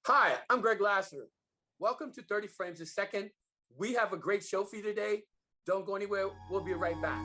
Hi, I'm Greg Lassiter. Welcome to 30 Frames a Second. We have a great show for you today. Don't go anywhere. We'll be right back.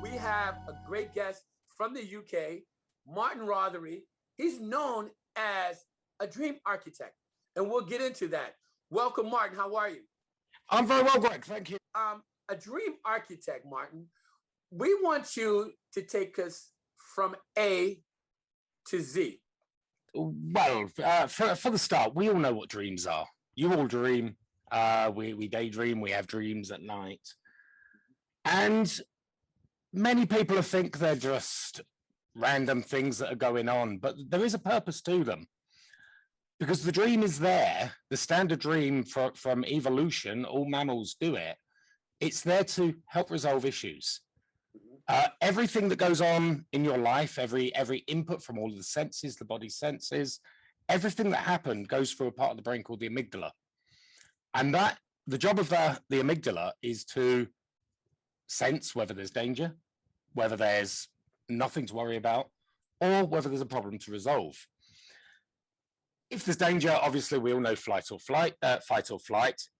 We have a great guest from the UK, Martin Rothery. He's known as a dream architect, and we'll get into that. Welcome, Martin. How are you? I'm very well, Greg. Thank you. A dream architect, Martin. We want you to take us from A to Z. Well, for the start, we all know what dreams are. You all dream. We daydream. We have dreams at night. And many people think they're just random things that are going on, but there is a purpose to them. Because the dream is there, the standard dream from evolution, all mammals do it. It's there to help resolve issues. Everything that goes on in your life, every input from all of the senses, the body's senses, everything that happened goes through a part of the brain called the amygdala. And that the job of the amygdala is to sense whether there's danger, whether there's nothing to worry about, or whether there's a problem to resolve. If there's danger, obviously we all know fight or flight.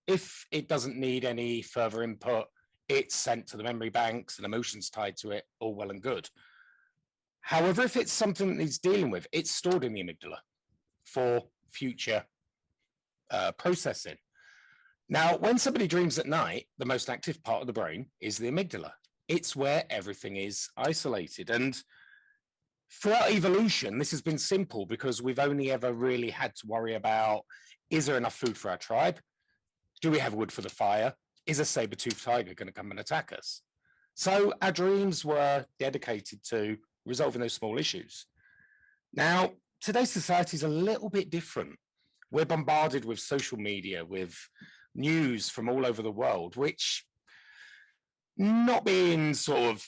If it doesn't need any further input, it's sent to the memory banks and emotions tied to it, all well and good. However, if it's something that needs dealing with, it's stored in the amygdala for future processing. Now, when somebody dreams at night, the most active part of the brain is the amygdala. It's where everything is isolated. And throughout evolution, this has been simple because we've only ever really had to worry about, is there enough food for our tribe? Do we have wood for the fire? Is a saber-toothed tiger going to come and attack us? So our dreams were dedicated to resolving those small issues. Now, today's society is a little bit different. We're bombarded with social media, with news from all over the world, which, not being sort of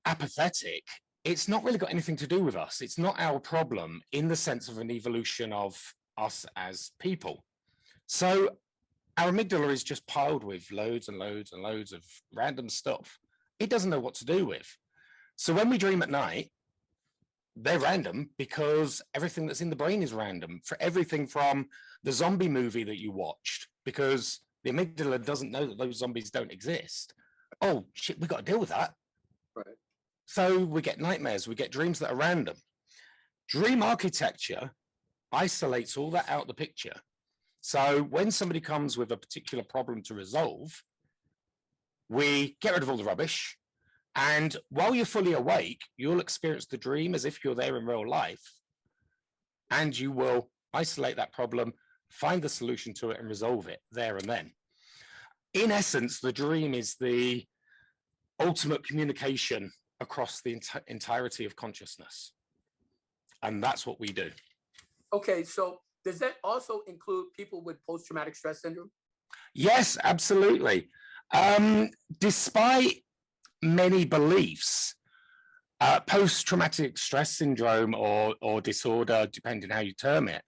apathetic, it's not really got anything to do with us. It's not our problem in the sense of an evolution of us as people. So our amygdala is just piled with loads and loads and loads of random stuff. It doesn't know what to do with. So when we dream at night, they're random because everything that's in the brain is random. For everything from the zombie movie that you watched, because the amygdala doesn't know that those zombies don't exist. Oh, shit, we got to deal with that. Right. So we get nightmares, we get dreams that are random. Dream architecture isolates all that out of the picture. So when somebody comes with a particular problem to resolve, we get rid of all the rubbish. And while you're fully awake, you'll experience the dream as if you're there in real life. And you will isolate that problem, find the solution to it and resolve it there and then. In essence, the dream is the ultimate communication across the entirety of consciousness. And that's what we do. Okay, so does that also include people with post-traumatic stress syndrome? Yes, absolutely. Despite many beliefs, post-traumatic stress syndrome or disorder, depending how you term it,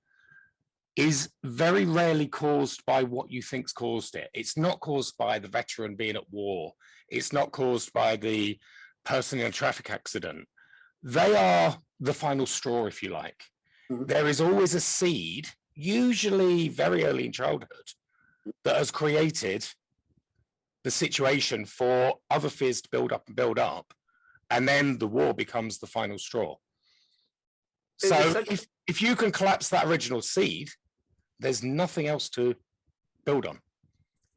is very rarely caused by what you think's caused it. It's not caused by the veteran being at war. It's not caused by the person in a traffic accident. They are the final straw, if you like. Mm-hmm. There is always a seed, usually very early in childhood, that has created the situation for other fears to build up, and then the war becomes the final straw. So if you can collapse that original seed, there's nothing else to build on,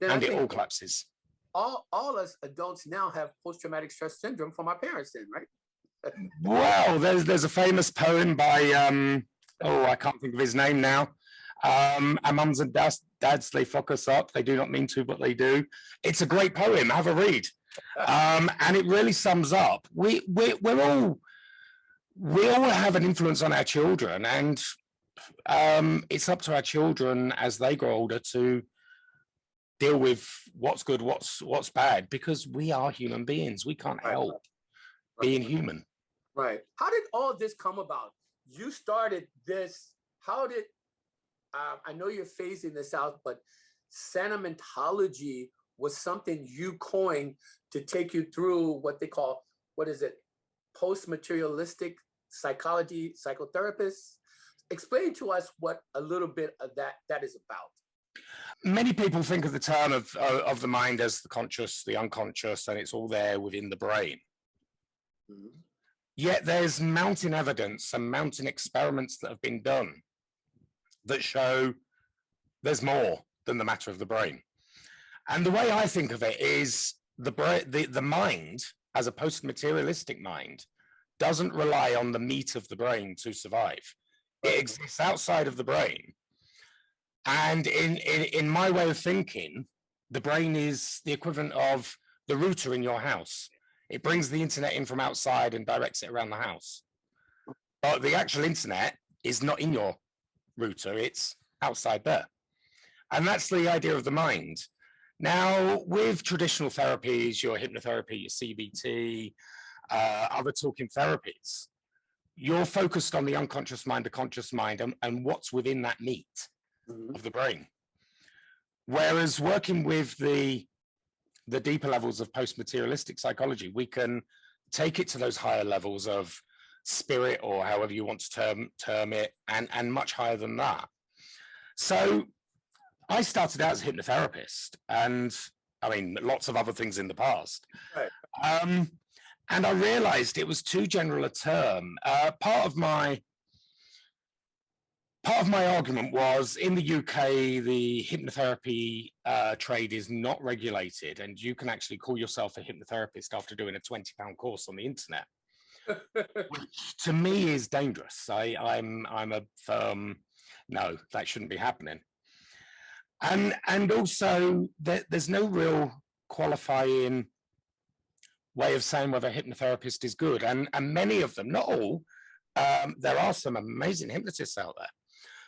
and it all collapses. All us adults now have post-traumatic stress syndrome from our parents then, right? Well, there's a famous poem by, I can't think of his name now. Our mums and dads, they fuck us up. They do not mean to, but they do. It's a great poem. Have a read. And it really sums up. We all have an influence on our children, and it's up to our children as they grow older to deal with what's good, what's bad, because we are human beings. We can't help being human. Right. How did all this come about? You started this. How did, I know you're phasing this out, but Sanomentology was something you coined to take you through what they call, post-materialistic psychology, psychotherapists. Explain to us what a little bit of that is about. Many people think of the term of the mind as the conscious, the unconscious, and it's all there within the brain. Mm-hmm. Yet there's mounting evidence and mounting experiments that have been done that show there's more than the matter of the brain. And the way I think of it is the mind, as a post-materialistic mind, doesn't rely on the meat of the brain to survive. It exists outside of the brain. And in my way of thinking, the brain is the equivalent of the router in your house. It brings the internet in from outside and directs it around the house. But the actual internet is not in your router, it's outside there. And that's the idea of the mind. Now, with traditional therapies, your hypnotherapy, your CBT, other talking therapies, you're focused on the unconscious mind, the conscious mind, and what's within that meat of the brain. Whereas working with the deeper levels of post-materialistic psychology, we can take it to those higher levels of spirit, or however you want to term it, and much higher than that. So I started out as a hypnotherapist, and I mean, lots of other things in the past. Right. And I realized it was too general a term. Part of my argument was, in the UK, the hypnotherapy trade is not regulated, and you can actually call yourself a hypnotherapist after doing a £20 course on the internet, which to me is dangerous. I'm a firm no, that shouldn't be happening. And also, there's no real qualifying way of saying whether a hypnotherapist is good. And many of them, not all, there are some amazing hypnotists out there,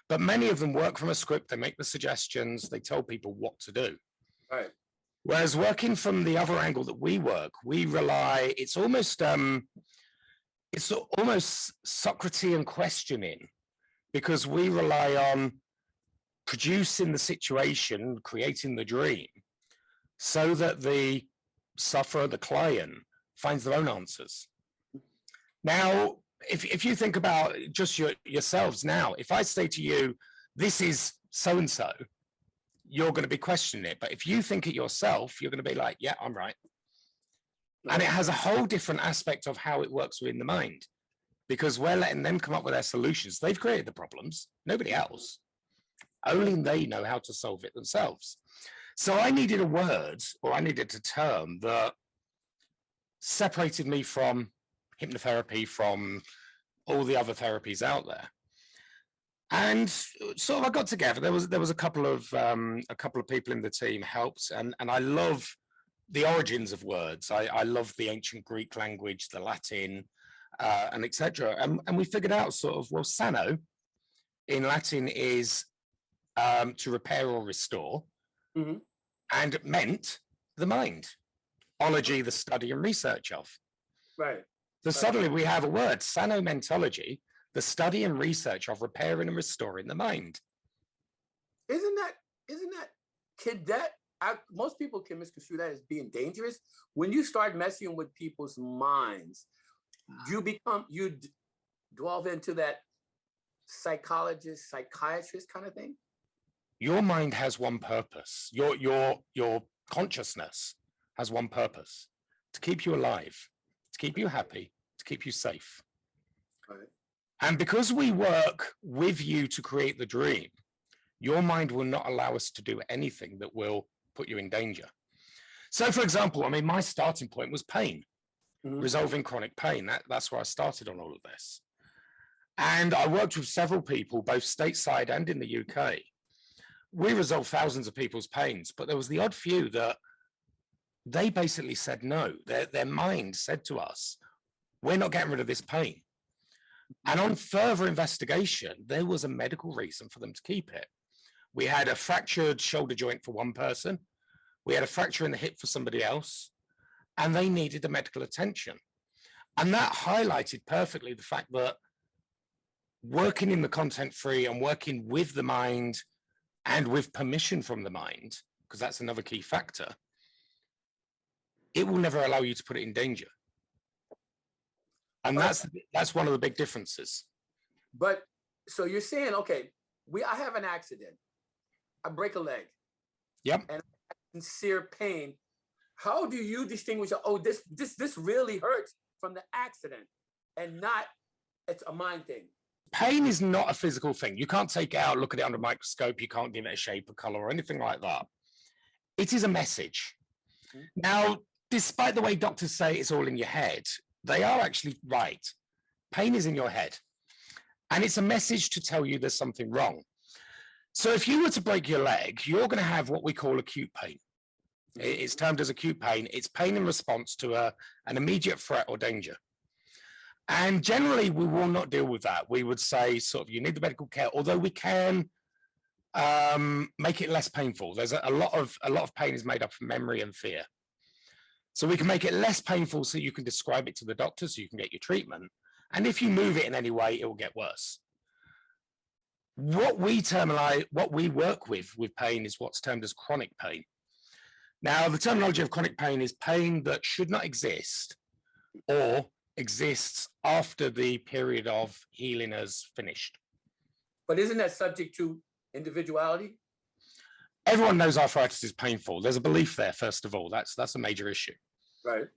but many of them work from a script. They make the suggestions, they tell people what to do. Right. Whereas working from the other angle that we work, we rely, it's almost Socratean questioning, because we rely on producing the situation, creating the dream, so that the sufferer, the client, finds their own answers. Now, if you think about just yourselves now, if I say to you, this is so-and-so, you're going to be questioning it. But if you think it yourself, you're going to be like, yeah, I'm right. And it has a whole different aspect of how it works within the mind, because we're letting them come up with their solutions. They've created the problems, nobody else. Only they know how to solve it themselves. So I needed a word, or I needed a term that separated me from hypnotherapy, from all the other therapies out there. And sort of I got together. There was a couple of people in the team helped, and I love the origins of words. I love the ancient Greek language, the Latin, and etc. And we figured out sort of, well, sano in Latin is to repair or restore, mm-hmm. and meant the mind. Ology, the study and research of. Right. So suddenly we have a word, sanomentology, the study and research of repairing and restoring the mind. isn't that could that most people can misconstrue that as being dangerous. When you start messing with people's minds, you delve into that psychologist, psychiatrist kind of thing. Your mind has one purpose. Your consciousness has one purpose: to keep you alive, to keep you happy, to keep you safe. Right. And because we work with you to create the dream, your mind will not allow us to do anything that will put you in danger. So, for example, I mean, my starting point was pain, resolving chronic pain. That's where I started on all of this. And I worked with several people, both stateside and in the UK. We resolved thousands of people's pains, but there was the odd few that they basically said no. Their mind said to us, we're not getting rid of this pain. And on further investigation, there was a medical reason for them to keep it. We had a fractured shoulder joint for one person. We had a fracture in the hip for somebody else, and they needed the medical attention. And that highlighted perfectly the fact that working in the content free and working with the mind and with permission from the mind, because that's another key factor, it will never allow you to put it in danger. And that's one of the big differences. But so you're saying, okay, I have an accident. I break a leg. Yep. And sincere pain. How do you distinguish, oh, this really hurts from the accident and not it's a mind thing? Pain is not a physical thing. You can't take it out, look at it under a microscope. You can't give it a shape, a color, or anything like that. It is a message. Now, despite the way doctors say it's all in your head, they are actually right. Pain is in your head. And it's a message to tell you there's something wrong. So if you were to break your leg, you're going to have what we call acute pain. It's termed as acute pain. It's pain in response to an immediate threat or danger. And generally, we will not deal with that. We would say sort of you need the medical care, although we can make it less painful. There's a lot of pain is made up of memory and fear. So we can make it less painful so you can describe it to the doctor so you can get your treatment. And if you move it in any way, it will get worse. What we work with pain is what's termed as chronic pain. Now, the terminology of chronic pain is pain that should not exist or exists after the period of healing has finished. But isn't that subject to individuality? Everyone knows arthritis is painful. There's a belief there, first of all. That's a major issue. Right.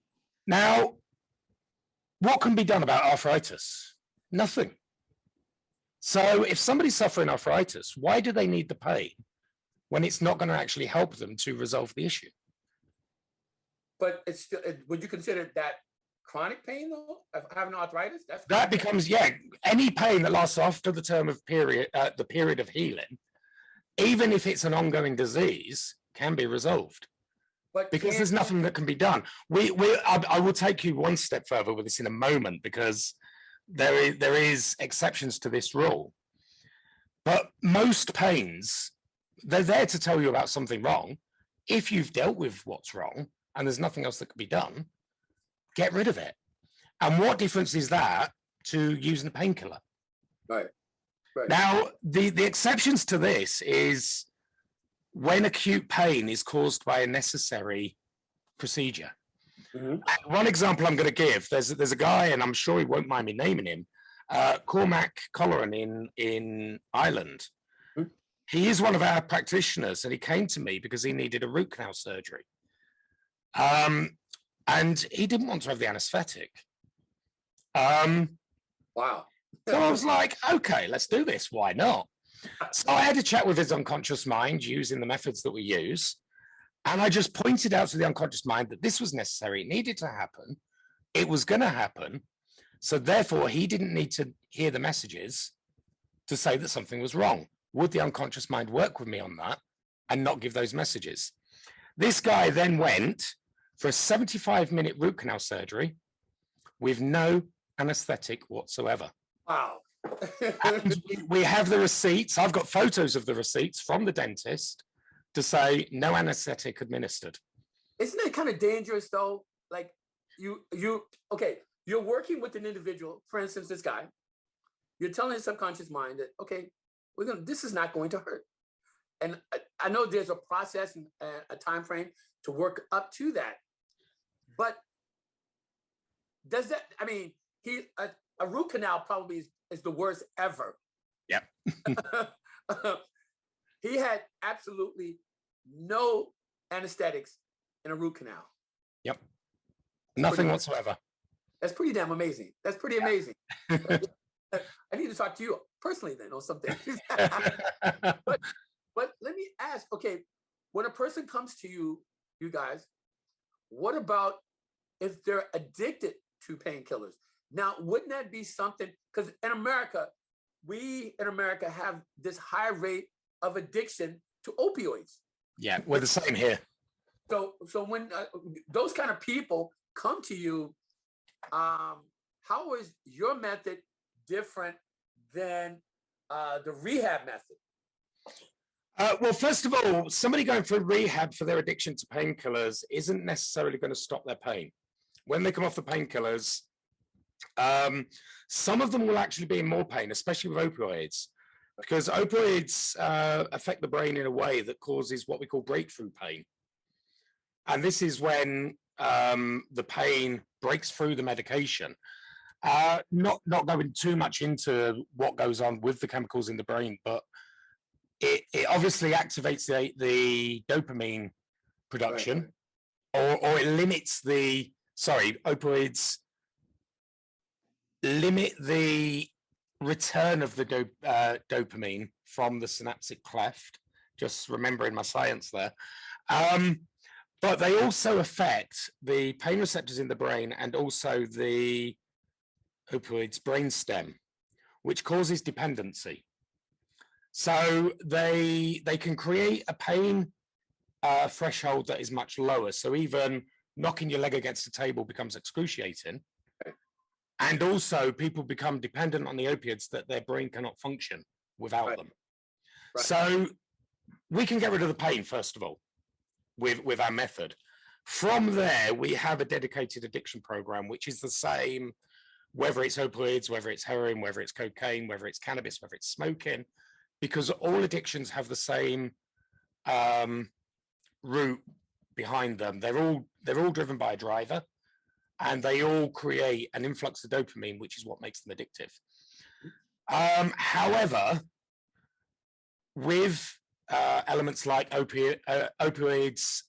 Now, what can be done about arthritis? Nothing. So if somebody's suffering arthritis, why do they need the pain when it's not going to actually help them to resolve the issue? But it's still, would you consider that chronic pain though, of having arthritis? That becomes, yeah, any pain that lasts after the term of period, the period of healing, even if it's an ongoing disease, can be resolved. But because there's nothing that can be done. I will take you one step further with this in a moment, because there is exceptions to this rule. But most pains, they're there to tell you about something wrong. If you've dealt with what's wrong and there's nothing else that can be done, get rid of it. And what difference is that to using a painkiller? Right. Right. Now, the exceptions to this is when acute pain is caused by a necessary procedure. Mm-hmm. One example I'm going to give, there's a guy, and I'm sure he won't mind me naming him, Cormac Colleran in Ireland. Mm-hmm. He is one of our practitioners, and he came to me because he needed a root canal surgery. And he didn't want to have the anesthetic. Wow. So I was like, okay, let's do this. Why not? So I had a chat with his unconscious mind using the methods that we use. And I just pointed out to the unconscious mind that this was necessary. It needed to happen. It was going to happen. So therefore, he didn't need to hear the messages to say that something was wrong. Would the unconscious mind work with me on that and not give those messages? This guy then went for a 75-minute root canal surgery with no anesthetic whatsoever. Wow. And we have the receipts. I've got photos of the receipts from the dentist to say no anesthetic administered. Isn't it kind of dangerous though? Like you're working with an individual, for instance, this guy, you're telling his subconscious mind that, okay, this is not going to hurt. and I know there's a process and a time frame to work up to that, but does that? I mean, a root canal probably is the worst ever. Yep. He had absolutely no anesthetics in a root canal. Yep. Nothing whatsoever. That's pretty damn amazing. That's pretty amazing. I need to talk to you personally then on something. But let me ask, okay, when a person comes to you, you guys, what about if they're addicted to painkillers? Now, wouldn't that be something? Because in America, we have this high rate of addiction to opioids. Yeah, we're the same here. So when those kind of people come to you, how is your method different than the rehab method? Well, first of all, somebody going through rehab for their addiction to painkillers isn't necessarily going to stop their pain. When they come off the painkillers, some of them will actually be in more pain, especially with opioids, because opioids affect the brain in a way that causes what we call breakthrough pain. And this is when the pain breaks through the medication. Not going too much into what goes on with the chemicals in the brain, but it obviously activates the dopamine production, right. or it limits opioids limit the return of the dopamine from the synaptic cleft. Just remembering my science there. But they also affect the pain receptors in the brain and also the opioids brainstem, which causes dependency. So they can create a pain threshold that is much lower. So even knocking your leg against the table becomes excruciating. And also people become dependent on the opiates that their brain cannot function without them. Right. So we can get rid of the pain, first of all, with our method. From there, we have a dedicated addiction program, which is the same, whether it's opioids, whether it's heroin, whether it's cocaine, whether it's cannabis, whether it's smoking, because all addictions have the same root behind them. They're all driven by a driver, and they all create an influx of dopamine, which is what makes them addictive. However, with elements like opioids,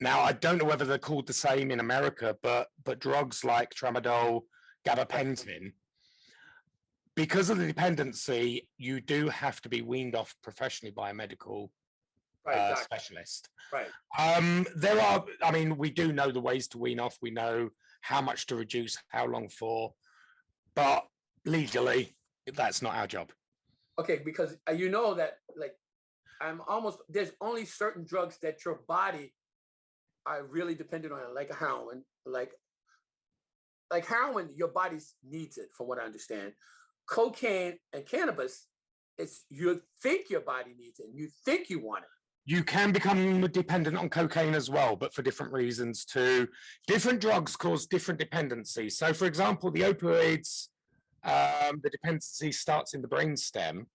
now I don't know whether they're called the same in America, but drugs like tramadol, gabapentin, because of the dependency, you do have to be weaned off professionally by a medical specialist. Right. We do know the ways to wean off. We know how much to reduce, how long for, but legally, that's not our job. Okay, because you know that, like, there's only certain drugs that your body are really dependent on, like heroin. Like heroin, your body needs it, from what I understand. Cocaine and cannabis, you think your body needs it, and you think you want it. You can become dependent on cocaine as well, but for different reasons too. Different drugs cause different dependencies. So, for example, the opioids, the dependency starts in the brainstem,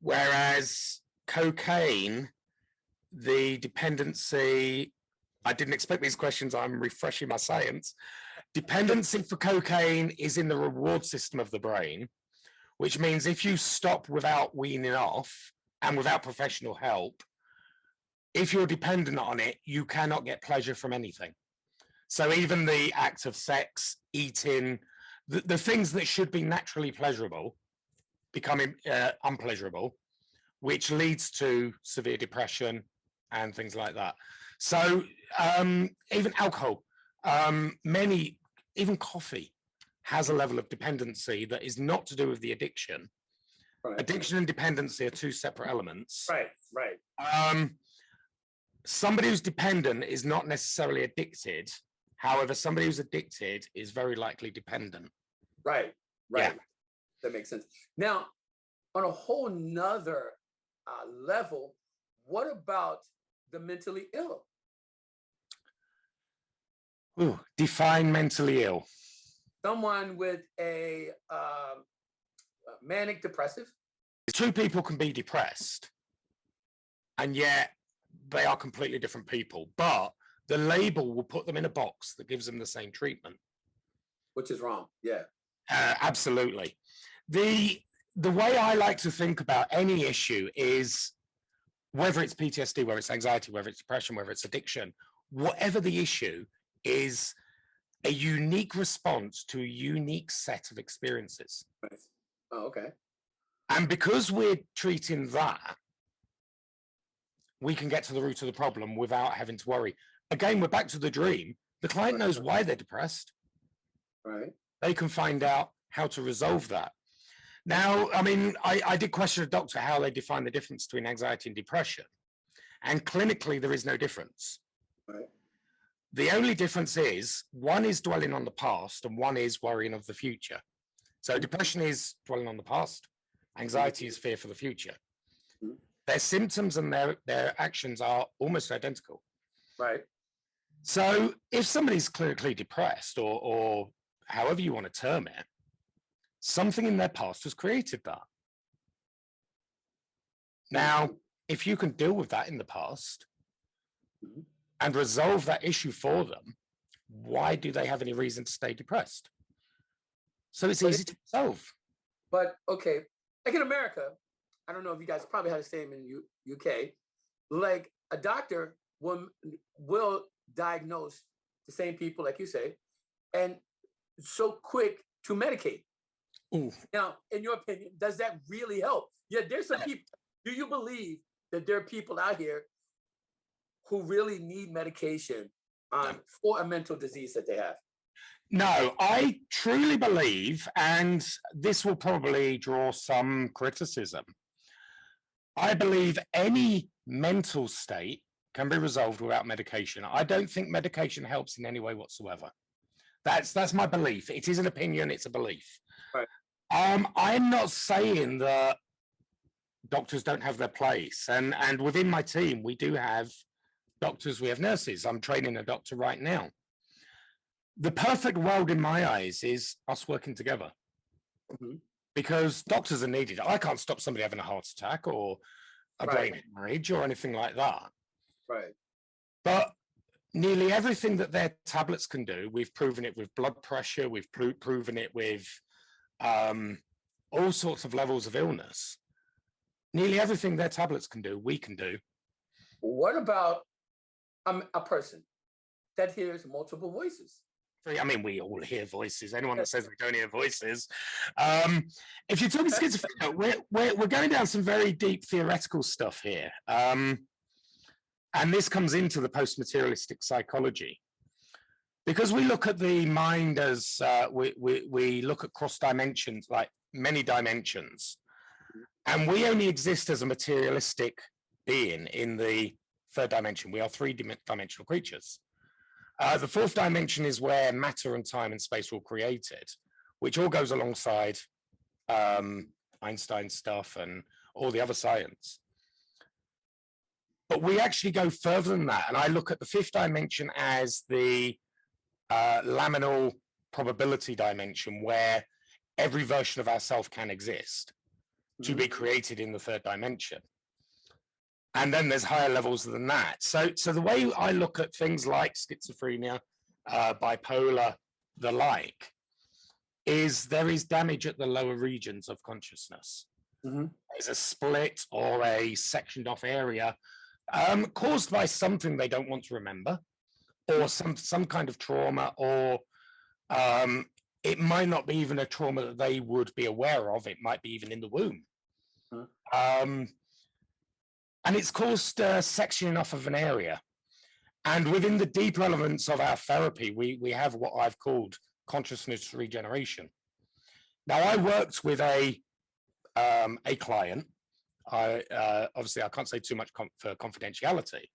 whereas cocaine, the dependency, I didn't expect these questions, I'm refreshing my science. Dependency for cocaine is in the reward system of the brain, which means if you stop without weaning off and without professional help, if you're dependent on it, you cannot get pleasure from anything. So even the act of sex, eating, the things that should be naturally pleasurable become unpleasurable, which leads to severe depression and things like that. So even alcohol, even coffee has a level of dependency that is not to do with the addiction. Right. Addiction and dependency are two separate elements. Right. Somebody who's dependent is not necessarily addicted. However, somebody who's addicted is very likely dependent. Right. Yeah. That makes sense. Now, on a whole nother level, what about the mentally ill? Ooh, define mentally ill. Someone with a manic depressive. Two people can be depressed. and yet they are completely different people. But the label will put them in a box that gives them the same treatment. Which is wrong. Yeah. Absolutely. The way I like to think about any issue is, whether it's PTSD, whether it's anxiety, whether it's depression, whether it's addiction, whatever the issue is, a unique response to a unique set of experiences. Nice. Oh, okay. And because we're treating that, we can get to the root of the problem without having to worry. Again, we're back to the dream. The client knows why they're depressed. Right. They can find out how to resolve that. Now, I mean, I did question a doctor how they define the difference between anxiety and depression. And clinically, there is no difference. Right. The only difference is one is dwelling on the past and one is worrying of the future. So depression is dwelling on the past. Anxiety is fear for the future. Their symptoms and their actions are almost identical. Right. So if somebody's clinically depressed, or however you want to term it, something in their past has created that. Now, if you can deal with that in the past and resolve that issue for them, why do they have any reason to stay depressed? So it's easy to solve. But okay, like in America, I don't know if you guys probably have the same in UK, like a doctor will diagnose the same people, like you say, and so quick to medicate. Ooh. Now, in your opinion, does that really help? Yeah, there's some people. Do you believe that there are people out here who really need medication for a mental disease that they have? No, I truly believe, and this will probably draw some criticism, I believe any mental state can be resolved without medication. I don't think medication helps in any way whatsoever. That's my belief. It is an opinion, it's a belief. Right. I'm not saying that doctors don't have their place. And within my team, we do have doctors, we have nurses. I'm training a doctor right now. The perfect world in my eyes is us working together. Because doctors are needed. I can't stop somebody having a heart attack or a brain hemorrhage or anything like that. Right. But nearly everything that their tablets can do, we've proven it with blood pressure, we've proven it with all sorts of levels of illness. Nearly everything their tablets can do, we can do. What about a person that hears multiple voices? I mean, we all hear voices. Anyone that says we don't hear voices. If you're talking schizophrenia, we're going down some very deep theoretical stuff here. And this comes into the post-materialistic psychology. Because we look at the mind as, we look at cross dimensions, like many dimensions. And we only exist as a materialistic being in the third dimension. We are three-dimensional creatures. The fourth dimension is where matter and time and space were created, which all goes alongside Einstein stuff and all the other science. But we actually go further than that. And I look at the fifth dimension as the laminal probability dimension, where every version of ourselves can exist to be created in the third dimension. And then there's higher levels than that. So the way I look at things like schizophrenia, bipolar, the like, is there is damage at the lower regions of consciousness. There's a split or a sectioned off area caused by something they don't want to remember, or some kind of trauma, or it might not be even a trauma that they would be aware of. It might be even in the womb. And it's caused sectioning off of an area. And within the deep relevance of our therapy, we have what I've called consciousness regeneration. Now, I worked with a client. Obviously, I can't say too much for confidentiality,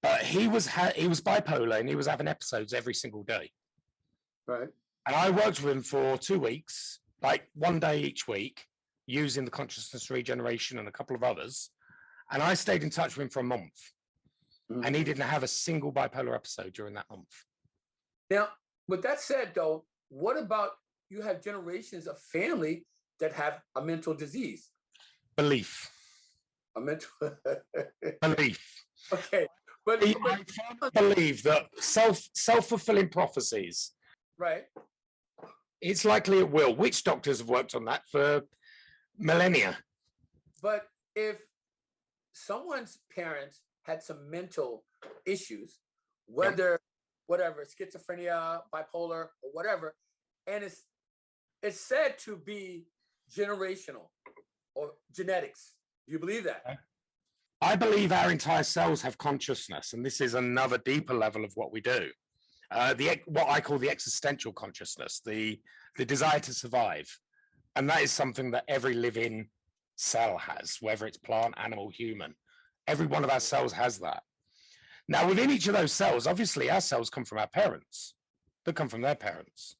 but he was bipolar and he was having episodes every single day. Right. And I worked with him for 2 weeks, like one day each week, using the consciousness regeneration and a couple of others. And I stayed in touch with him for a month. And he didn't have a single bipolar episode during that month. Now, with that said, though, what about you have generations of family that have a mental disease? Belief. A mental Belief. Okay, but I firmly believe that self-fulfilling prophecies, right. it's likely it will. Witch doctors have worked on that for millennia. But if someone's parents had some mental issues, whether whatever, schizophrenia, bipolar, or whatever, and it's said to be generational or genetics. Do you believe that? I believe our entire cells have consciousness, and this is another deeper level of what we do. What I call the existential consciousness, the desire to survive. And that is something that every living cell has, whether it's plant, animal, human. Every one of our cells has that. Now, within each of those cells, obviously our cells come from our parents, they come from their parents.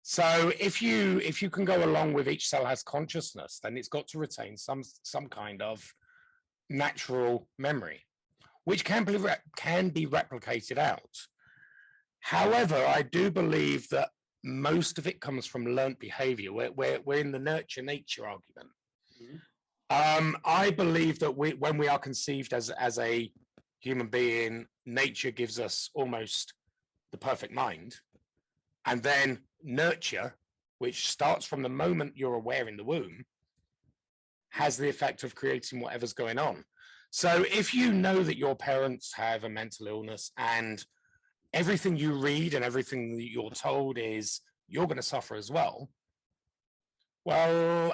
So if you can go along with each cell has consciousness, then it's got to retain some kind of natural memory, which can be replicated out. However, I do believe that most of it comes from learnt behavior. We're in the nurture nature argument. Mm-hmm. I believe that when we are conceived as a human being, nature gives us almost the perfect mind. And then nurture, which starts from the moment you're aware in the womb, has the effect of creating whatever's going on. So if you know that your parents have a mental illness and everything you read and everything that you're told is you're going to suffer as well, well,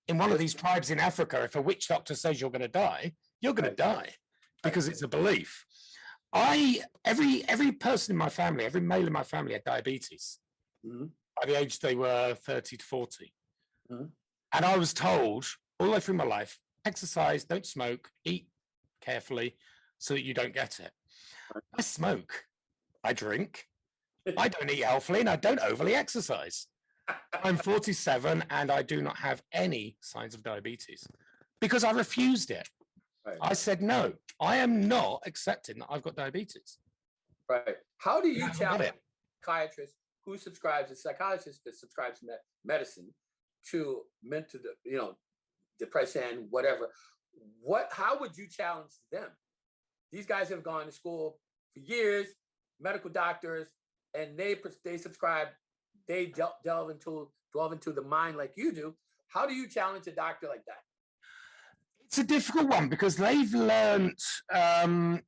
in one of these tribes in Africa, if a witch doctor says you're going to die, you're going to die because it's a belief. Every person in my family, every male in my family had diabetes. Mm-hmm. By the age they were 30 to 40. Mm-hmm. And I was told all the way through my life, exercise, don't smoke, eat carefully so that you don't get it. I smoke, I drink, I don't eat healthily, and I don't overly exercise. I'm 47 and I do not have any signs of diabetes because I refused it. Right. I said, no, I am not accepting that I've got diabetes. Right. How do you challenge a psychiatrist who subscribes, a psychologist that subscribes to medicine to mental, depression, whatever? How would you challenge them? These guys have gone to school for years, medical doctors, and they subscribe, they delve into the mind like you do. How do you challenge a doctor like that? It's a difficult one because they've learned, I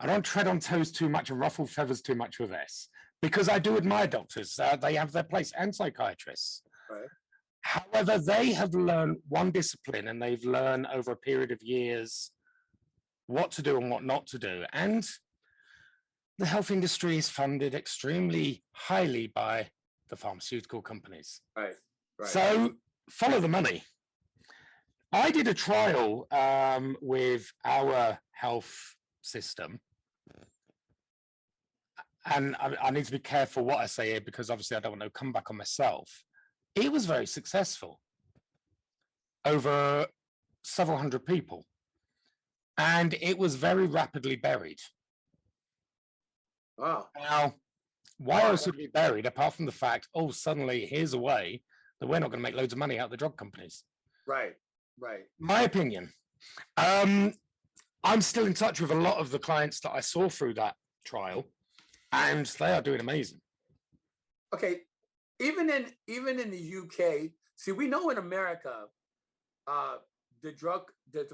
don't tread on toes too much and ruffle feathers too much with this, because I do admire doctors. They have their place, and psychiatrists. Right. However, they have learned one discipline, and they've learned over a period of years what to do and what not to do. And the health industry is funded extremely highly by the pharmaceutical companies. Right. Right. So follow the money. I did a trial with our health system. And I need to be careful what I say here because obviously I don't want to come back on myself. It was very successful over several hundred people. And it was very rapidly buried. Wow. Now, why else would it be buried apart from the fact, suddenly here's a way that we're not going to make loads of money out of the drug companies? Right, right. My opinion. I'm still in touch with a lot of the clients that I saw through that trial, and they are doing amazing. Okay, even in the UK, see, we know in America, the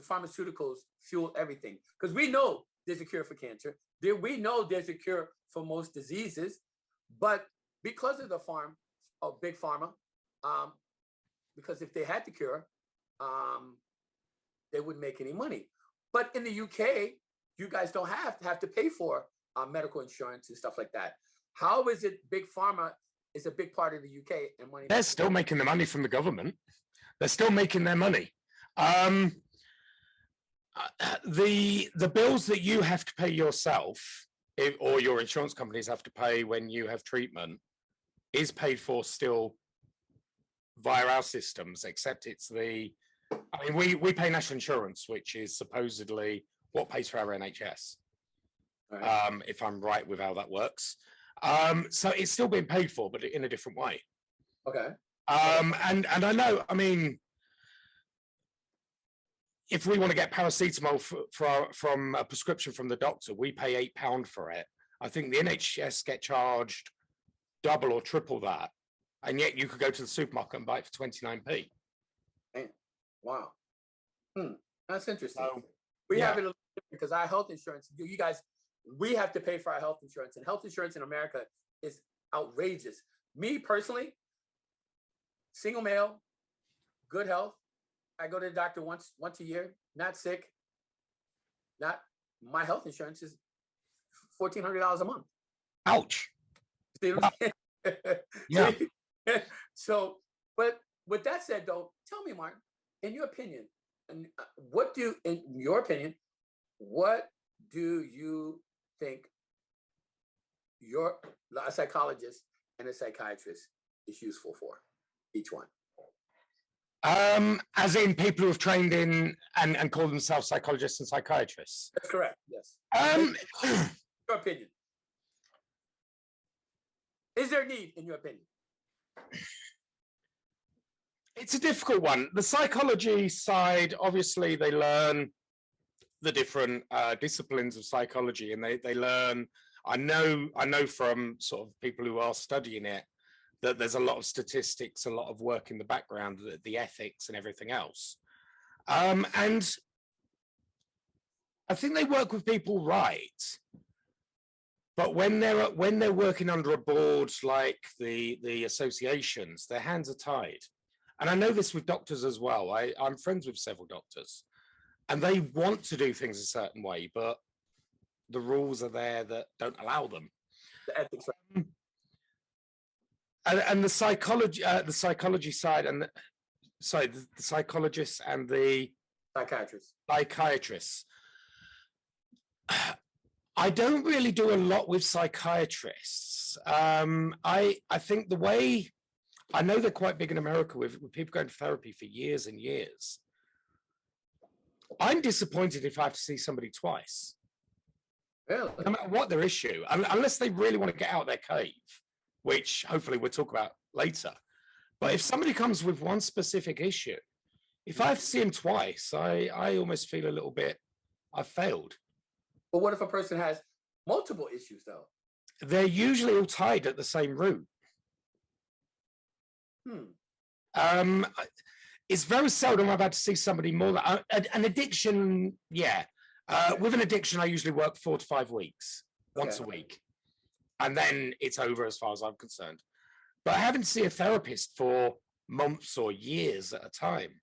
pharmaceuticals fuel everything because we know there's a cure for cancer. We know there's a cure for most diseases, but because of the big pharma, because if they had the cure, they wouldn't make any money. But in the UK, you guys don't have to pay for medical insurance and stuff like that. How is it big pharma is a big part of the UK and money? They're still making the money from the government. They're still making their money. The bills that you have to pay yourself or your insurance companies have to pay when you have treatment is paid for still via our systems, except we pay national insurance, which is supposedly what pays for our NHS. Right. If I'm right with how that works. So it's still being paid for, but in a different way. Okay. And I know, if we want to get paracetamol from a prescription from the doctor, we pay £8 for it. I think the NHS get charged double or triple that, and yet you could go to the supermarket and buy it for 29p. Wow. That's interesting. We have it a little different because our health insurance, you guys, we have to pay for our health insurance, and health insurance in America is outrageous. Me personally, single male, good health. I go to the doctor once a year, not sick. My health insurance is $1,400 a month. Ouch. See what I'm Yeah. So, but with that said, though, tell me, Martin, in your opinion, what do you think a psychologist and a psychiatrist is useful for, each one? As in people who have trained in and call themselves psychologists and psychiatrists? That's correct, yes. Your opinion. Is there need, in your opinion? It's a difficult one. The psychology side, obviously, they learn the different disciplines of psychology, and they learn. I know from sort of people who are studying it that there's a lot of statistics, a lot of work in the background, the ethics and everything else. And I think they work with people right. But when they're working under a board like the associations, their hands are tied. And I know this with doctors as well. I'm friends with several doctors, and they want to do things a certain way, but the rules are there that don't allow them. The ethics. And the psychology side, and the psychologists and the psychiatrists. I don't really do a lot with psychiatrists. I think the way, I know they're quite big in America with people going to therapy for years and years. I'm disappointed if I have to see somebody twice. Really? No matter what their issue, unless they really want to get out of their cave, which hopefully we'll talk about later. But if somebody comes with one specific issue, if I have to see him twice, I almost feel a little bit, I've failed. But what if a person has multiple issues, though? They're usually all tied at the same root. It's very seldom I've had to see somebody more than an addiction. Yeah. With an addiction, I usually work 4 to 5 weeks, once a week. And then it's over as far as I'm concerned. But having to see a therapist for months or years at a time,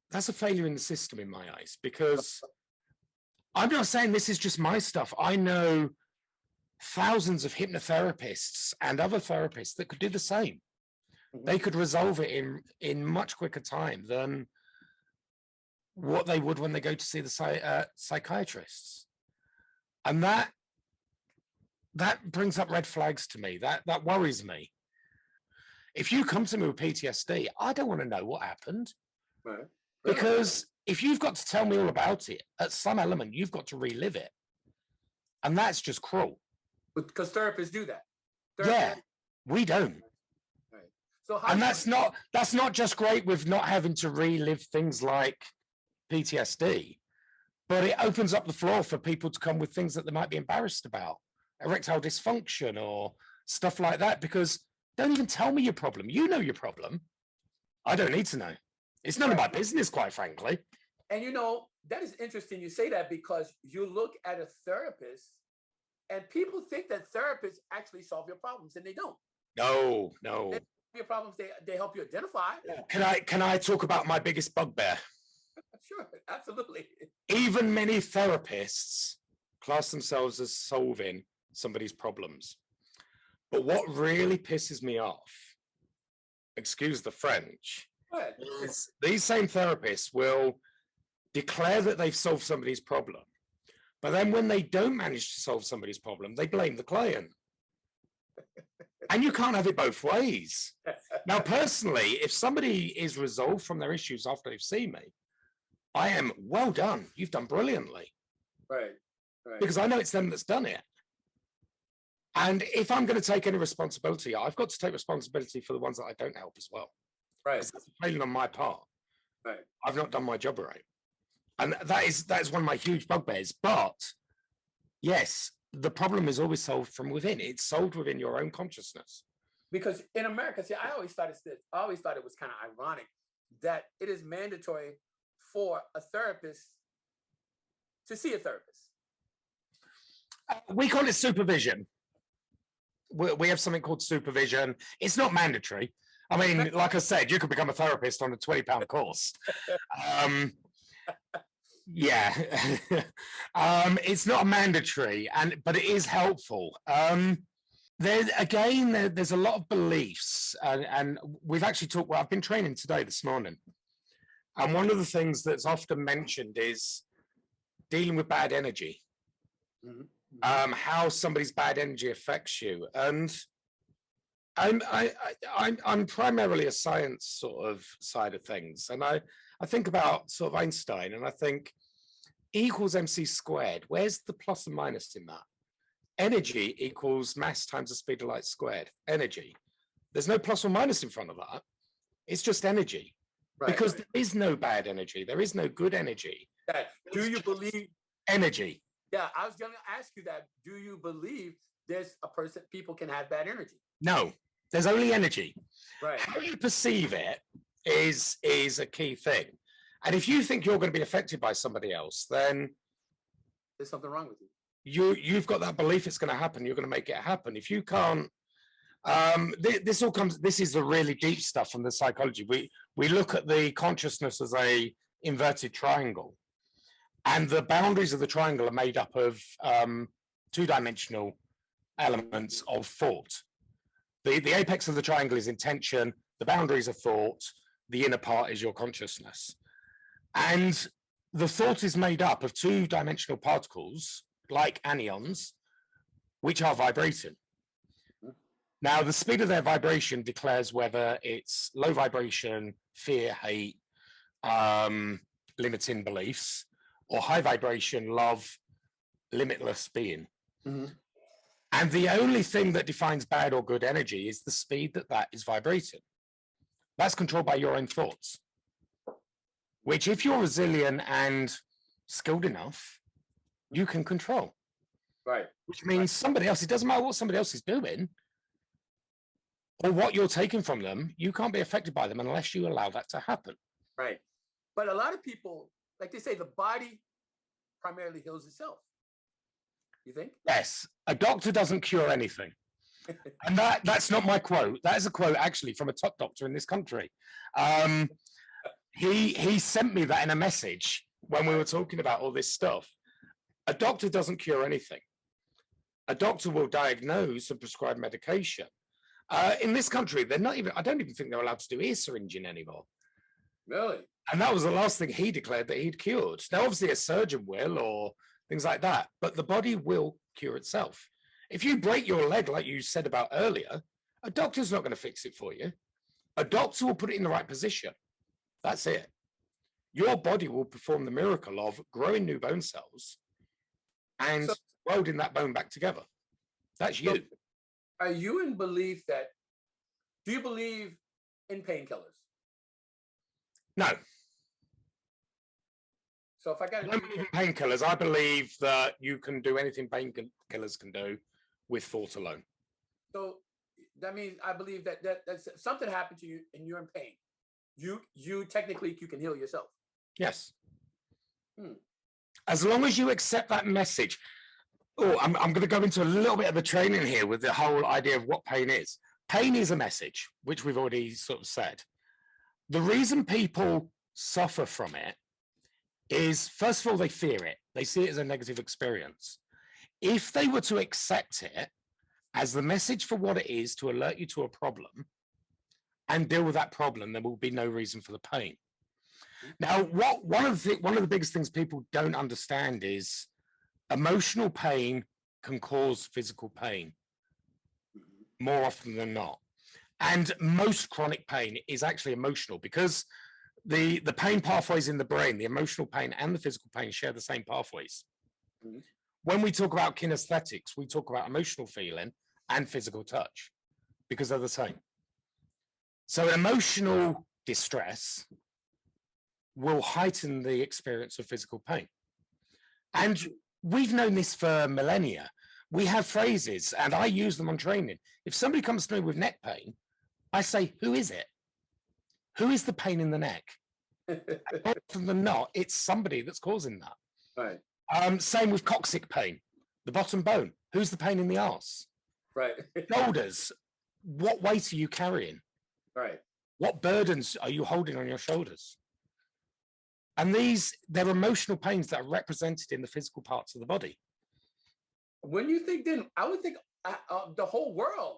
that's a failure in the system in my eyes, because I'm not saying this is just my stuff. I know thousands of hypnotherapists and other therapists that could do the same. They could resolve it in much quicker time than what they would when they go to see the psychiatrists. And that brings up red flags to me. That worries me. If you come to me with PTSD, I don't want to know what happened. Right. Because if you've got to tell me all about it, at some element, you've got to relive it. And that's just cruel. Because therapists do that. Yeah, we don't. Right. So and that's not just great with not having to relive things like PTSD, but it opens up the floor for people to come with things that they might be embarrassed about, erectile dysfunction or stuff like that, because don't even tell me your problem. You know your problem. I don't need to know. It's none of my business, quite frankly. And you know, that is interesting you say that, because you look at a therapist and people think that therapists actually solve your problems, and they don't. No. They solve your problems, they help you identify. Can I talk about my biggest bugbear? Sure, absolutely. Even many therapists class themselves as solving somebody's problems. But what really pisses me off, excuse the French, is these same therapists will declare that they've solved somebody's problem. But then when they don't manage to solve somebody's problem, they blame the client. And you can't have it both ways. Now, personally, if somebody is resolved from their issues after they've seen me, I am, well done. You've done brilliantly. Right. Because I know it's them that's done it. And if I'm going to take any responsibility, I've got to take responsibility for the ones that I don't help as well. Right. Because that's a failing on my part. Right. I've not done my job right. And that is one of my huge bugbears. But yes, the problem is always solved from within. It's solved within your own consciousness. Because in America, see, I always thought it was kind of ironic that it is mandatory for a therapist to see a therapist. We call it supervision. We have something called supervision. It's not mandatory. I mean, like I said, you could become a therapist on a £20 course. Yeah, it's not mandatory, but it is helpful. There's a lot of beliefs, and we've actually talked. Well, I've been training today this morning, and one of the things that's often mentioned is dealing with bad energy. Mm-hmm. How somebody's bad energy affects you, and I'm primarily a science sort of side of things, and I think about sort of Einstein, and I think E equals mc squared. Where's the plus and minus in that? Energy equals mass times the speed of light squared. Energy. There's no plus or minus in front of that. It's just energy. Right, because there is no bad energy. There is no good energy. Do you believe energy? Yeah, I was going to ask you that. Do you believe people can have bad energy? No, there's only energy. Right. How you perceive it is a key thing. And if you think you're going to be affected by somebody else, then there's something wrong with you. You've got that belief it's going to happen. You're going to make it happen. If you can't, this is the really deep stuff from the psychology. We look at the consciousness as a inverted triangle, and the boundaries of the triangle are made up of two-dimensional elements of thought. The apex of the triangle is intention, the boundaries are thought, the inner part is your consciousness. And the thought is made up of two-dimensional particles, like anions, which are vibrating. Now, the speed of their vibration declares whether it's low vibration, fear, hate, limiting beliefs, or high vibration, love, limitless being. Mm-hmm. And the only thing that defines bad or good energy is the speed that is vibrating. That's controlled by your own thoughts, which if you're resilient and skilled enough, you can control. Right. Which means somebody else, it doesn't matter what somebody else is doing or what you're taking from them, you can't be affected by them unless you allow that to happen. Right. But a lot of people, like they say, the body primarily heals itself. You think? Yes. A doctor doesn't cure anything. And that's not my quote. That is a quote actually from a top doctor in this country. He sent me that in a message when we were talking about all this stuff. A doctor doesn't cure anything. A doctor will diagnose and prescribe medication. In this country, I don't even think they're allowed to do ear syringing anymore. Really? And that was the last thing he declared that he'd cured. Now, obviously, a surgeon will, or things like that, but the body will cure itself. If you break your leg, like you said about earlier, a doctor's not going to fix it for you. A doctor will put it in the right position. That's it. Your body will perform the miracle of growing new bone cells and welding that bone back together. That's you. Are you in belief do you believe in painkillers? No. So if I got I don't believe in painkillers. I believe that you can do anything painkillers can do with thought alone. So that means I believe that something happened to you and you're in pain. You technically you can heal yourself. Yes. As long as you accept that message. Oh, I'm going to go into a little bit of the training here with the whole idea of what pain is. Pain is a message, which we've already sort of said. The reason people suffer from it is, first of all, they fear it. They see it as a negative experience. If they were to accept it as the message for what it is to alert you to a problem and deal with that problem, there will be no reason for the pain. Now, one of the biggest things people don't understand is emotional pain can cause physical pain more often than not. And most chronic pain is actually emotional because the pain pathways in the brain, the emotional pain and the physical pain share the same pathways. Mm-hmm. When we talk about kinesthetics, we talk about emotional feeling and physical touch because they're the same. So emotional distress will heighten the experience of physical pain. And we've known this for millennia. We have phrases, and I use them on training. If somebody comes to me with neck pain, I say, who is it? Who is the pain in the neck? More often than not, it's somebody that's causing that. Right. Same with coccyx pain, the bottom bone. Who's the pain in the arse? Right. Shoulders. What weight are you carrying? Right. What burdens are you holding on your shoulders? And they're emotional pains that are represented in the physical parts of the body. When you think, then I would think the whole world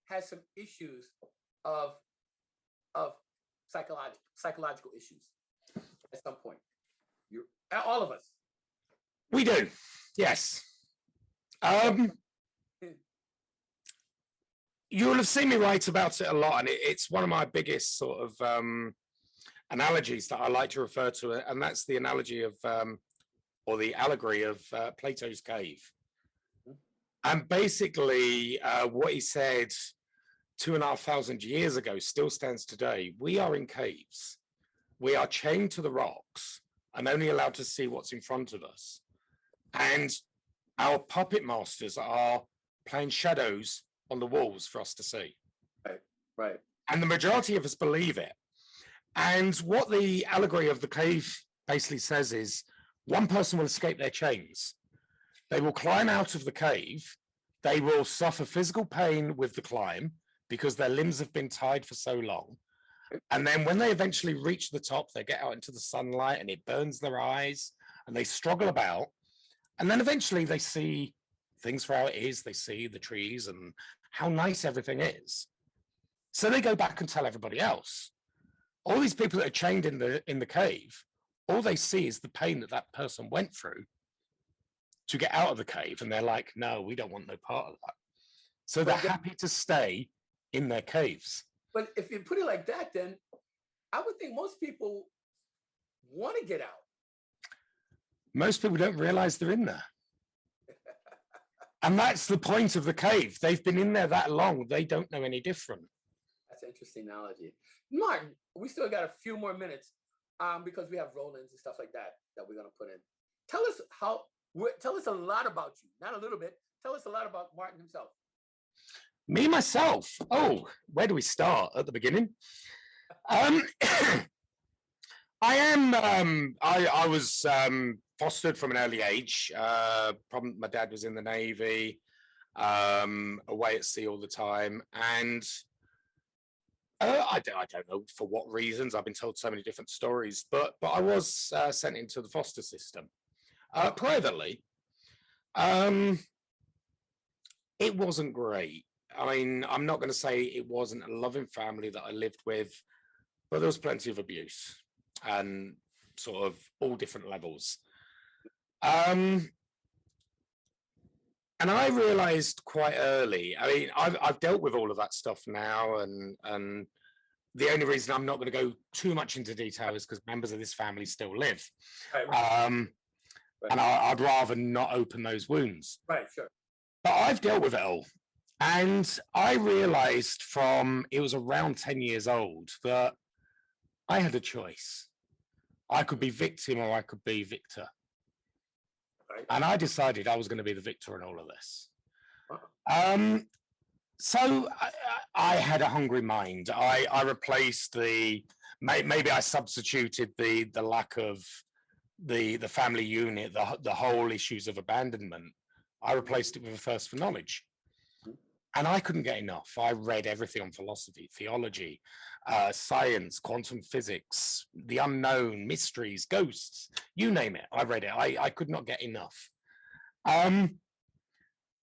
has some issues of psychological issues at some point. All of us. We do, yes. You'll have seen me write about it a lot, and it's one of my biggest sort of analogies that I like to refer to, and that's the analogy of, or the allegory of Plato's cave. And basically, what he said 2,500 years ago still stands today. We are in caves. We are chained to the rocks and only allowed to see what's in front of us. And our puppet masters are playing shadows on the walls for us to see. Right, right. And the majority of us believe it. And what the allegory of the cave basically says is one person will escape their chains. They will climb out of the cave. They will suffer physical pain with the climb because their limbs have been tied for so long. And then when they eventually reach the top, they get out into the sunlight and it burns their eyes and they struggle about. And then eventually they see things for how it is. They see the trees and how nice everything is. So they go back and tell everybody else. All these people that are chained in the cave, all they see is the pain that that person went through to get out of the cave. And they're like, no, we don't want no part of that. So they're happy to stay in their caves. But if you put it like that, then I would think most people want to get out. Most people don't realize they're in there. And that's the point of the cave. They've been in there that long. They don't know any different. That's an interesting analogy. Martin, we still got a few more minutes because we have roll-ins and stuff like that we're going to put in. Tell us a lot about you. Not a little bit. Tell us a lot about Martin himself. Me, myself. Oh, where do we start? At the beginning? I was fostered from an early age. My dad was in the Navy, away at sea all the time. And I don't know for what reasons. I've been told so many different stories, but I was sent into the foster system privately. It wasn't great. I mean, I'm not going to say it wasn't a loving family that I lived with, but there was plenty of abuse and sort of all different levels. And I realized quite early, I mean, I've dealt with all of that stuff now, and the only reason I'm not going to go too much into detail is because members of this family still live. Right. And I'd rather not open those wounds. Right, sure. But I've dealt with it all. And I realized it was around 10 years old that I had a choice. I could be victim or I could be victor. Right. And I decided I was going to be the victor in all of this. Wow. So I had a hungry mind. I replaced maybe I substituted the lack of the family unit, the whole issues of abandonment. I replaced it with a thirst for knowledge. And I couldn't get enough. I read everything on philosophy, theology, science, quantum physics, the unknown, mysteries, ghosts, you name it. I read it. I could not get enough. And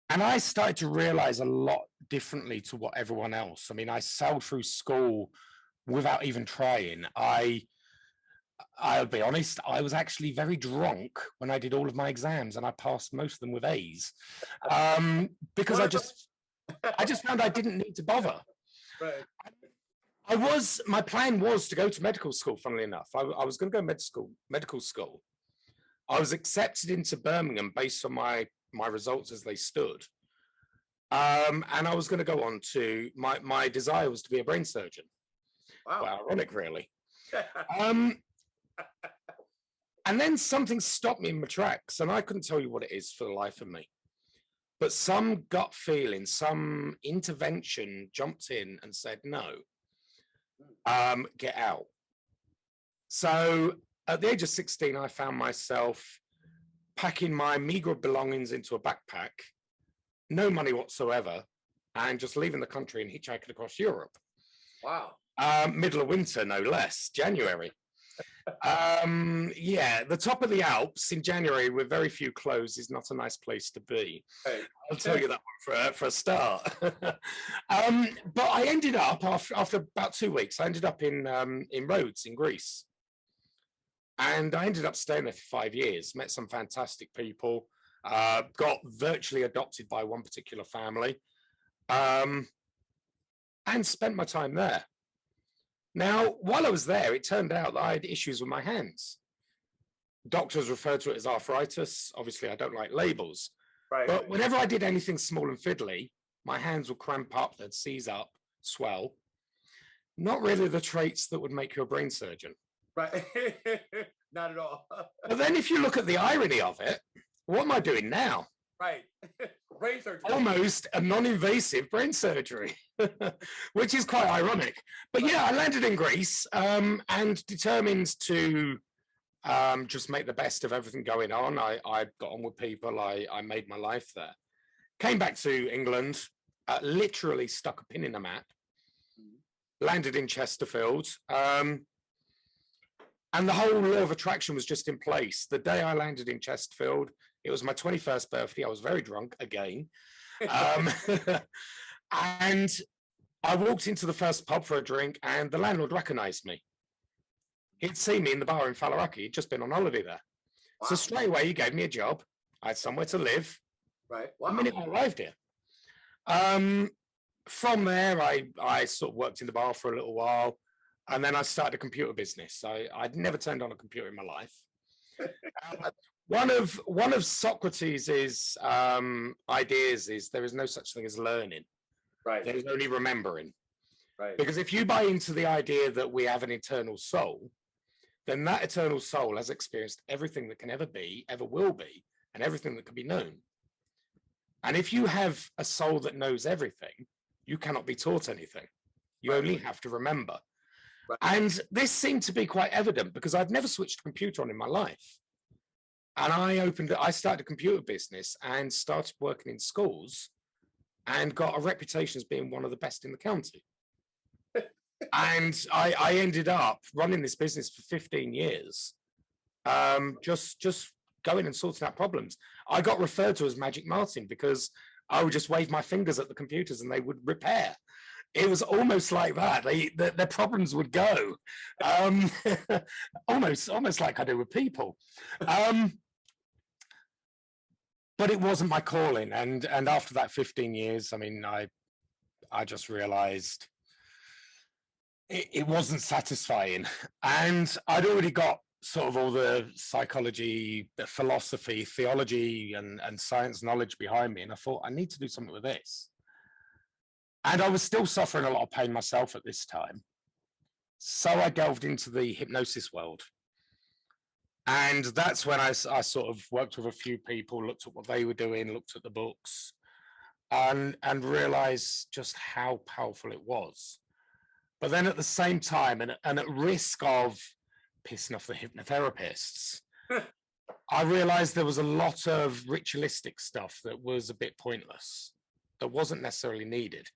I started to realize a lot differently to what everyone else. I mean, I sailed through school without even trying. I'll be honest, I was actually very drunk when I did all of my exams, and I passed most of them with A's because I just found I didn't need to bother. Right. My plan was to go to medical school, funnily enough. I was going to go medical school. I was accepted into Birmingham based on my results as they stood. And I was going to go on to, my desire was to be a brain surgeon. Wow. Quite ironic, really. And then something stopped me in my tracks, and I couldn't tell you what it is for the life of me. But some gut feeling, some intervention jumped in and said, no, get out. So at the age of 16, I found myself packing my meager belongings into a backpack, no money whatsoever, and just leaving the country and hitchhiking across Europe. Wow. Middle of winter, no less, January. Yeah, the top of the Alps in January with very few clothes is not a nice place to be. Right. I'll tell you that one for a start. But I ended up, after about 2 weeks, I ended up in Rhodes in Greece. And I ended up staying there for 5 years, met some fantastic people, got virtually adopted by one particular family, and spent my time there. Now, while I was there, it turned out that I had issues with my hands. Doctors referred to it as arthritis. Obviously, I don't like labels. Right. But whenever I did anything small and fiddly, my hands would cramp up, they'd seize up, swell. Not really the traits that would make you a brain surgeon. Right. Not at all. But then if you look at the irony of it, what am I doing now? Right. Brain surgery. Almost a non-invasive brain surgery, which is quite ironic. But yeah, I landed in Greece and determined to just make the best of everything going on. I got on with people. I made my life there. Came back to England, literally stuck a pin in the map, landed in Chesterfield. And the whole law of attraction was just in place. The day I landed in Chesterfield, it was my 21st birthday. I was very drunk again. And I walked into the first pub for a drink and the landlord recognized me. He'd seen me in the bar in Faliraki. He'd just been on holiday there. Wow. So straight away, he gave me a job. I had somewhere to live. Right. Wow. The minute I arrived here. From there, I sort of worked in the bar for a little while. And then I started a computer business. I'd never turned on a computer in my life. One of Socrates' ideas is there is no such thing as learning. Right. There is only remembering. Right. Because if you buy into the idea that we have an eternal soul, then that eternal soul has experienced everything that can ever be, ever will be, and everything that can be known. And if you have a soul that knows everything, you cannot be taught anything. You only have to remember. Right. And this seemed to be quite evident because I'd never switched a computer on in my life. And I started a computer business and started working in schools and got a reputation as being one of the best in the county. And I ended up running this business for 15 years, just going and sorting out problems. I got referred to as Magic Martin because I would just wave my fingers at the computers and they would repair. It was almost like that. Their problems would go, almost like I do with people. But it wasn't my calling. And after that 15 years, I mean, I just realized it wasn't satisfying. And I'd already got sort of all the psychology, the philosophy, theology, and science knowledge behind me. And I thought, I need to do something with this. And I was still suffering a lot of pain myself at this time. So I delved into the hypnosis world. And that's when I sort of worked with a few people, looked at what they were doing, looked at the books, and realized just how powerful it was. But then at the same time, and at risk of pissing off the hypnotherapists, I realized there was a lot of ritualistic stuff that was a bit pointless, that wasn't necessarily needed.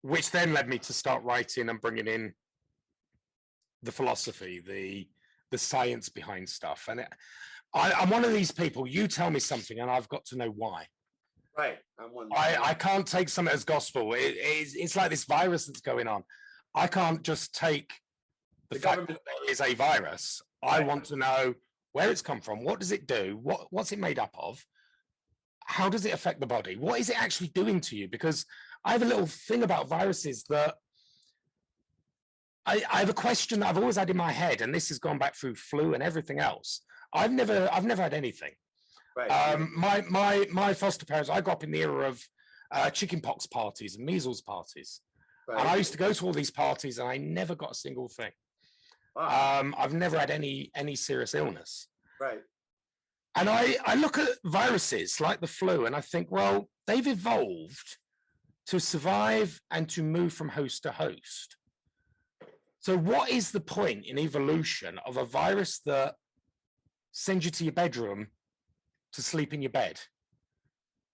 Which then led me to start writing and bringing in the philosophy, the science behind stuff. And I'm one of these people, you tell me something and I've got to know why. Right. I'm one. I can't take something as gospel. It's like this virus that's going on. I can't just take the fact that there is a virus. Right. I want to know where it's come from. What does it do? What's it made up of? How does it affect the body? What is it actually doing to you? Because I have a little thing about viruses that I have a question that I've always had in my head, and this has gone back through flu and everything else. I've never had anything. Right. My foster parents, I grew up in the era of chickenpox parties and measles parties. Right. And I used to go to all these parties and I never got a single thing. Wow. I've never had any serious illness. Right. And I look at viruses like the flu and I think, well, they've evolved to survive and to move from host to host. So what is the point in evolution of a virus that sends you to your bedroom to sleep in your bed?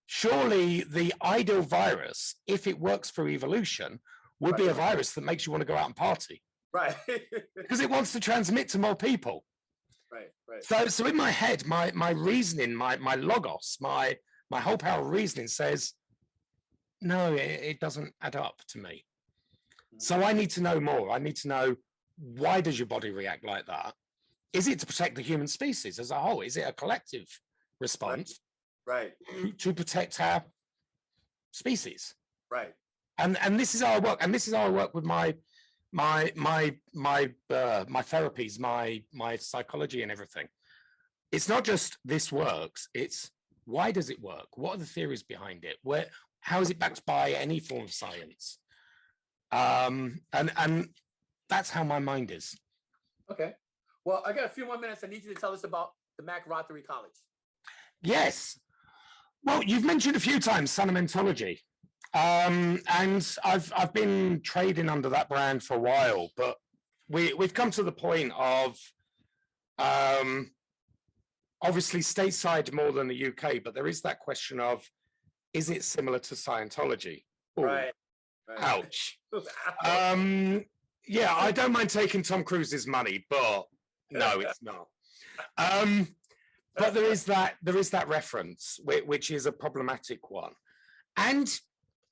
Surely the ideal virus, if it works through evolution, would be a virus that makes you want to go out and party. Right. Because it wants to transmit to more people. Right. So in my head, my reasoning, my logos, my whole power of reasoning says, no, it doesn't add up to me. So I need to know more. I need to know, why does your body react like that? Is it to protect the human species as a whole? Is it a collective response? Right. To protect our species? Right. And this is how I work. And this is how I work with my therapies, my psychology and everything. It's not just this works. It's, why does it work? What are the theories behind it? How is it backed by any form of science? And that's how my mind is. Okay. Well, I got a few more minutes. I need you to tell us about the Rothery College. Yes. Well, you've mentioned a few times Sanomentology. And I've been trading under that brand for a while, but we've come to the point of obviously stateside more than the UK, but there is that question of, is it similar to Scientology? Ooh, right. Ouch. Yeah, I don't mind taking Tom Cruise's money, but no, it's not. But there is that reference, which is a problematic one. And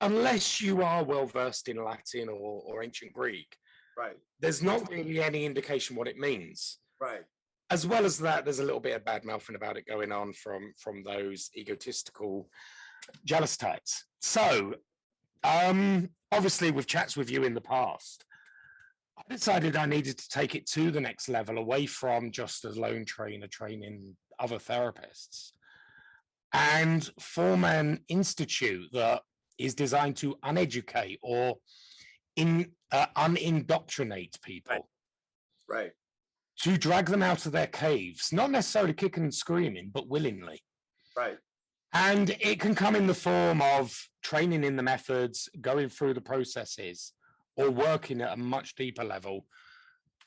unless you are well versed in Latin or ancient Greek, right, there's not really any indication what it means. Right. As well as that, there's a little bit of bad mouthing about it going on from those egotistical jealous types. So obviously with chats with you in the past, I decided I needed to take it to the next level, away from just a lone trainer training other therapists, and form an institute that is designed to uneducate or unindoctrinate people. Right. To drag them out of their caves, not necessarily kicking and screaming, but willingly. Right. And it can come in the form of training in the methods, going through the processes, or working at a much deeper level.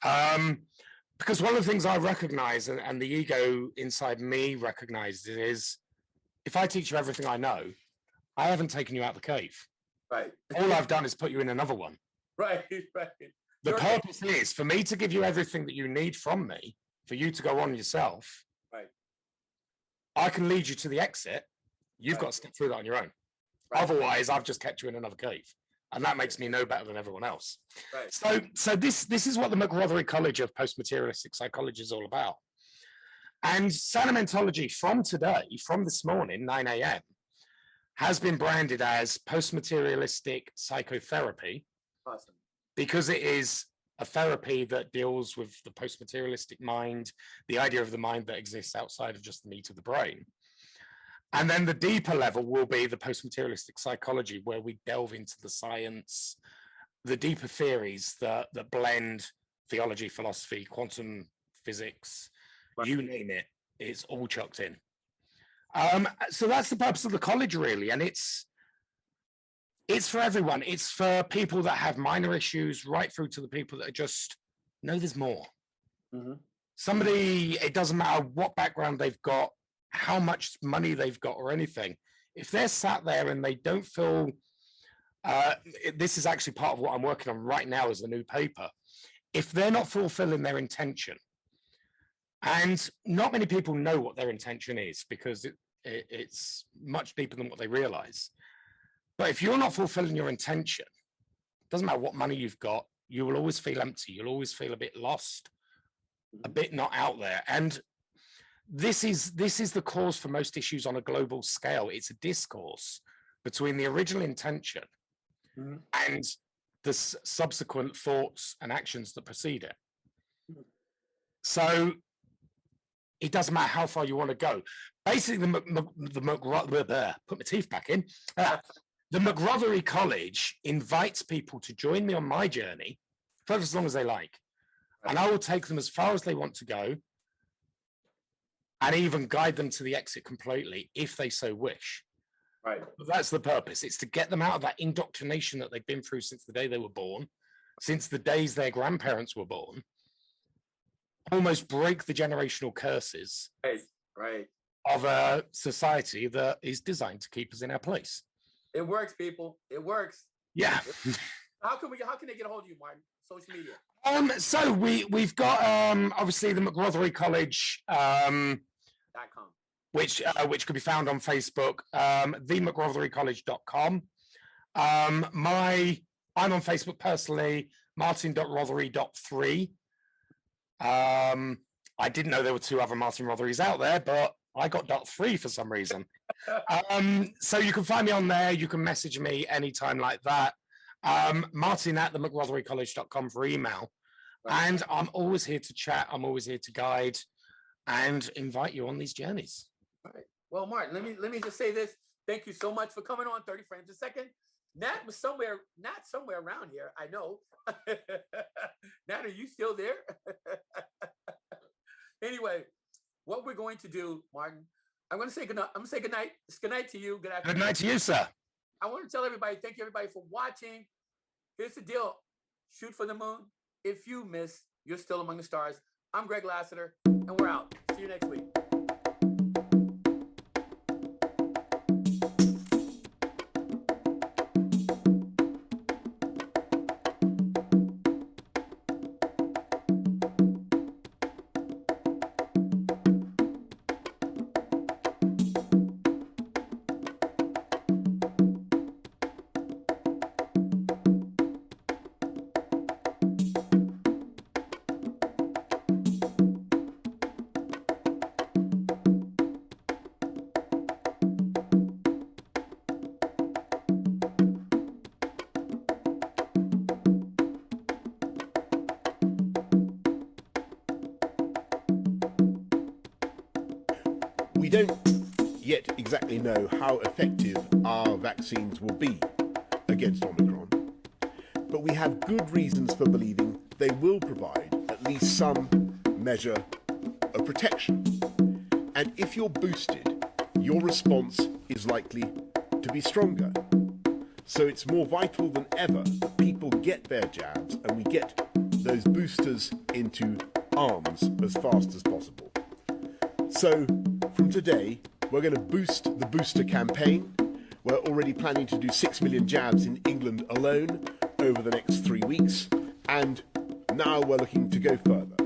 Because one of the things I recognize, and the ego inside me recognizes, is if I teach you everything I know, I haven't taken you out of the cave. Right. All I've done is put you in another one. Right. Right. The purpose is for me to give you everything that you need from me, for you to go on yourself. Right. I can lead you to the exit. You've got to step through that on your own. Right. Otherwise, I've just kept you in another cave. And that makes me no better than everyone else. Right. So this is what the Rothery College of Post-Materialistic Psychology is all about. And Sanomentology from today, from this morning, 9 a.m., has been branded as Post-Materialistic Psychotherapy. Awesome. Because it is a therapy that deals with the post-materialistic mind, the idea of the mind that exists outside of just the meat of the brain. And then the deeper level will be the post-materialistic psychology, where we delve into the science, the deeper theories that blend theology, philosophy, quantum physics, you name it, it's all chucked in. So that's the purpose of the college, really. And it's for everyone. It's for people that have minor issues, right through to the people that just know there's more. Mm-hmm. Somebody, it doesn't matter what background they've got, how much money they've got or anything. If they're sat there and they don't feel, this is actually part of what I'm working on right now as a new paper. If they're not fulfilling their intention, and not many people know what their intention is because it's much deeper than what they realize. But if you're not fulfilling your intention, doesn't matter what money you've got, you will always feel empty. You'll always feel a bit lost, a bit not out there. And this is the cause for most issues on a global scale. It's a discourse between the original intention and the subsequent thoughts and actions that precede it. So it doesn't matter how far you want to go. Basically, put my teeth back in. The Rothery College invites people to join me on my journey for as long as they like. and I will take them as far as they want to go and even guide them to the exit completely if they so wish. Right. But that's the purpose. It's to get them out of that indoctrination that they've been through since the day they were born, since the days their grandparents were born, almost break the generational curses Right. of a society that is designed to keep us in our place. It works, people. It works. Yeah. How can they get a hold of you, Martin? Social media. So we've got obviously the Rothery College .com. which could be found on Facebook, themcrotherycollege.com. I'm on Facebook personally, martin.rothery.3. I didn't know there were 2 other Martin Rotheries out there, but I got .3 for some reason. So you can find me on there. You can message me anytime like that. Martin@themcrotherycollege.com for email. Right. And I'm always here to chat. I'm always here to guide and invite you on these journeys. All right. Well, Martin, let me just say this. Thank you so much for coming on 30 Frames a Second. Nat was not somewhere around here, I know. Nat, are you still there? Anyway, what we're going to do, Martin, I'm going to say goodnight. I'm going to say goodnight. It's goodnight to you. Good afternoon. Good night to you, sir. I want to tell everybody, thank you everybody for watching. Here's the deal. Shoot for the moon. If you miss, you're still among the stars. I'm Greg Lassiter, and we're out. See you next week. We don't yet exactly know how effective our vaccines will be against Omicron, but we have good reasons for believing they will provide at least some measure of protection. And if you're boosted, your response is likely to be stronger. So it's more vital than ever that people get their jabs and we get those boosters into arms as fast as possible. So from today, we're going to boost the booster campaign. We're already planning to do 6 million jabs in England alone over the next 3 weeks. And now we're looking to go further.